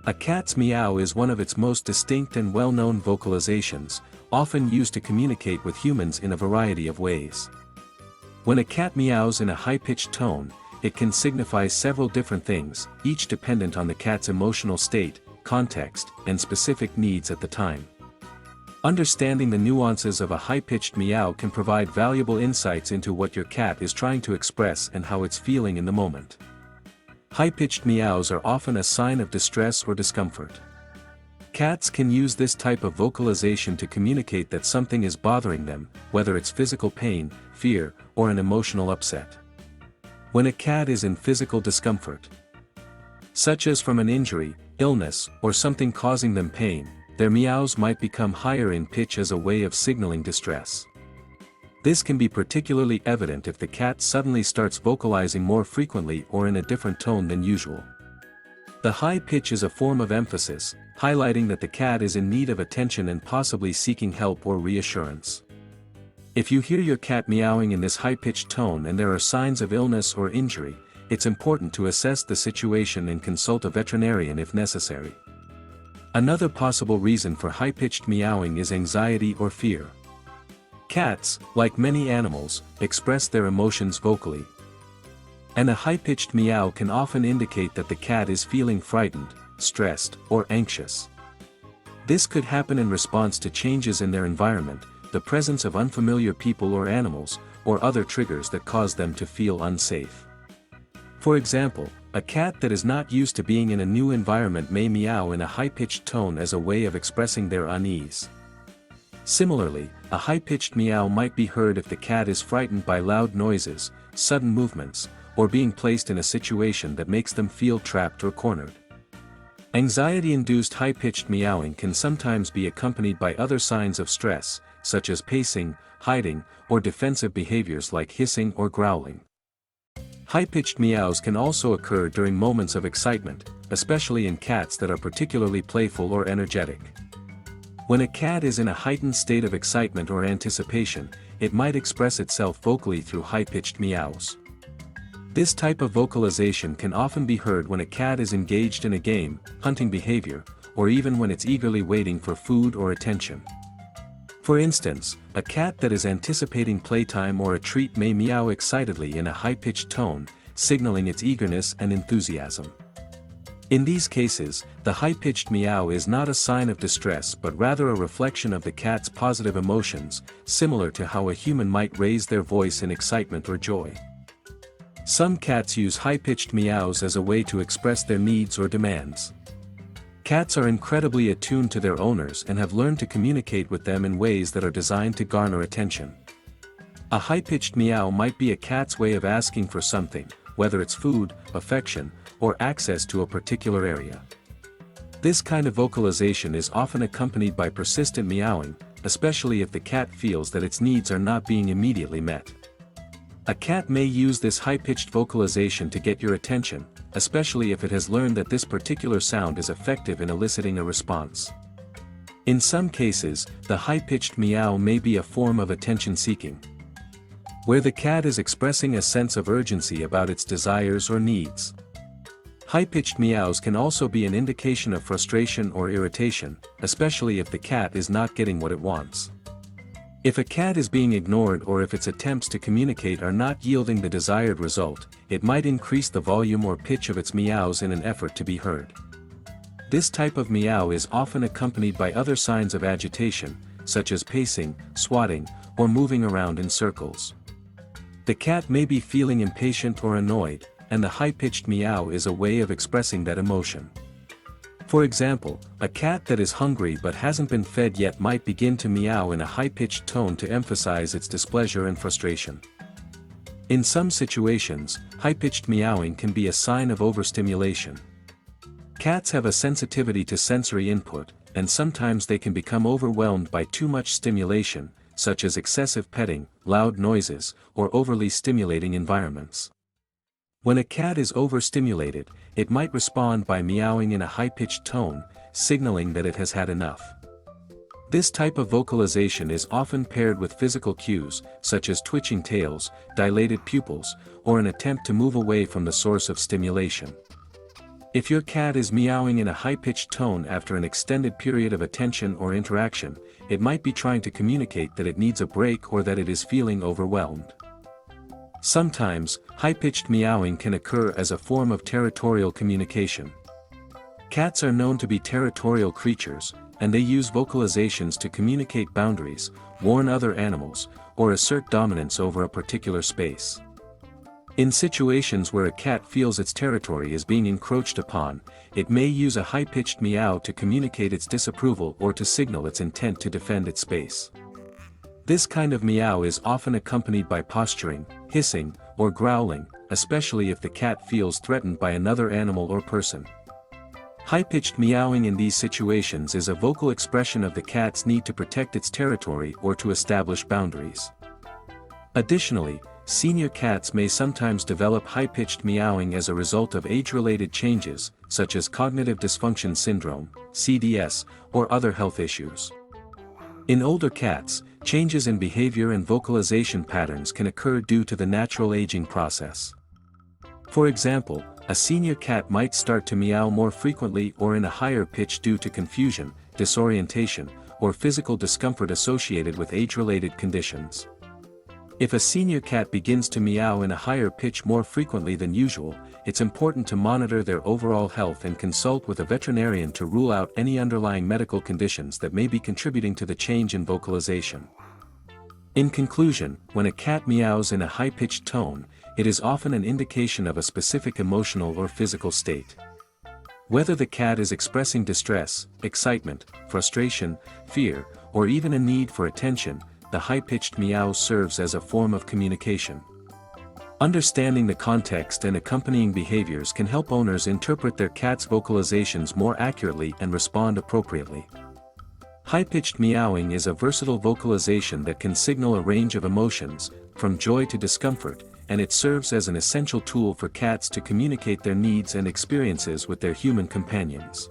A cat's meow is one of its most distinct and well-known vocalizations, often used to communicate with humans in a variety of ways. When a cat meows in a high-pitched tone, it can signify several different things, each dependent on the cat's emotional state, context, and specific needs at the time. Understanding the nuances of a high-pitched meow can provide valuable insights into what your cat is trying to express and how it's feeling in the moment. High-pitched meows are often a sign of distress or discomfort. Cats can use this type of vocalization to communicate that something is bothering them, whether it's physical pain, fear, or an emotional upset. When a cat is in physical discomfort, such as from an injury, illness, or something causing them pain, their meows might become higher in pitch as a way of signaling distress. This can be particularly evident if the cat suddenly starts vocalizing more frequently or in a different tone than usual. The high pitch is a form of emphasis, highlighting that the cat is in need of attention and possibly seeking help or reassurance. If you hear your cat meowing in this high-pitched tone and there are signs of illness or injury, it's important to assess the situation and consult a veterinarian if necessary. Another possible reason for high-pitched meowing is anxiety or fear. Cats, like many animals, express their emotions vocally. And a high-pitched meow can often indicate that the cat is feeling frightened, stressed, or anxious. This could happen in response to changes in their environment, the presence of unfamiliar people or animals, or other triggers that cause them to feel unsafe. For example, a cat that is not used to being in a new environment may meow in a high-pitched tone as a way of expressing their unease. Similarly, a high-pitched meow might be heard if the cat is frightened by loud noises, sudden movements, or being placed in a situation that makes them feel trapped or cornered. Anxiety-induced high-pitched meowing can sometimes be accompanied by other signs of stress, such as pacing, hiding, or defensive behaviors like hissing or growling. High-pitched meows can also occur during moments of excitement, especially in cats that are particularly playful or energetic. When a cat is in a heightened state of excitement or anticipation, it might express itself vocally through high-pitched meows. This type of vocalization can often be heard when a cat is engaged in a game, hunting behavior, or even when it's eagerly waiting for food or attention. For instance, a cat that is anticipating playtime or a treat may meow excitedly in a high-pitched tone, signaling its eagerness and enthusiasm. In these cases, the high-pitched meow is not a sign of distress but rather a reflection of the cat's positive emotions, similar to how a human might raise their voice in excitement or joy. Some cats use high-pitched meows as a way to express their needs or demands. Cats are incredibly attuned to their owners and have learned to communicate with them in ways that are designed to garner attention. A high-pitched meow might be a cat's way of asking for something, whether it's food, affection, or access to a particular area. This kind of vocalization is often accompanied by persistent meowing, especially if the cat feels that its needs are not being immediately met. A cat may use this high-pitched vocalization to get your attention, especially if it has learned that this particular sound is effective in eliciting a response. In some cases, the high-pitched meow may be a form of attention-seeking, where the cat is expressing a sense of urgency about its desires or needs. High-pitched meows can also be an indication of frustration or irritation, especially if the cat is not getting what it wants. If a cat is being ignored or if its attempts to communicate are not yielding the desired result, it might increase the volume or pitch of its meows in an effort to be heard. This type of meow is often accompanied by other signs of agitation, such as pacing, swatting, or moving around in circles. The cat may be feeling impatient or annoyed, and the high-pitched meow is a way of expressing that emotion. For example, a cat that is hungry but hasn't been fed yet might begin to meow in a high-pitched tone to emphasize its displeasure and frustration. In some situations, high-pitched meowing can be a sign of overstimulation. Cats have a sensitivity to sensory input, and sometimes they can become overwhelmed by too much stimulation, such as excessive petting, loud noises, or overly stimulating environments. When a cat is overstimulated, it might respond by meowing in a high-pitched tone, signaling that it has had enough. This type of vocalization is often paired with physical cues, such as twitching tails, dilated pupils, or an attempt to move away from the source of stimulation. If your cat is meowing in a high-pitched tone after an extended period of attention or interaction, it might be trying to communicate that it needs a break or that it is feeling overwhelmed. Sometimes, high-pitched meowing can occur as a form of territorial communication. Cats are known to be territorial creatures, and they use vocalizations to communicate boundaries, warn other animals, or assert dominance over a particular space. In situations where a cat feels its territory is being encroached upon, it may use a high-pitched meow to communicate its disapproval or to signal its intent to defend its space. This kind of meow is often accompanied by posturing, hissing, or growling, especially if the cat feels threatened by another animal or person. High-pitched meowing in these situations is a vocal expression of the cat's need to protect its territory or to establish boundaries. Additionally, senior cats may sometimes develop high-pitched meowing as a result of age-related changes, such as cognitive dysfunction syndrome, CDS, or other health issues. In older cats, changes in behavior and vocalization patterns can occur due to the natural aging process. For example, a senior cat might start to meow more frequently or in a higher pitch due to confusion, disorientation, or physical discomfort associated with age-related conditions. If a senior cat begins to meow in a higher pitch more frequently than usual, it's important to monitor their overall health and consult with a veterinarian to rule out any underlying medical conditions that may be contributing to the change in vocalization. In conclusion, when a cat meows in a high-pitched tone, it is often an indication of a specific emotional or physical state. Whether the cat is expressing distress, excitement, frustration, fear, or even a need for attention, the high-pitched meow serves as a form of communication. Understanding the context and accompanying behaviors can help owners interpret their cat's vocalizations more accurately and respond appropriately. High-pitched meowing is a versatile vocalization that can signal a range of emotions, from joy to discomfort, and it serves as an essential tool for cats to communicate their needs and experiences with their human companions.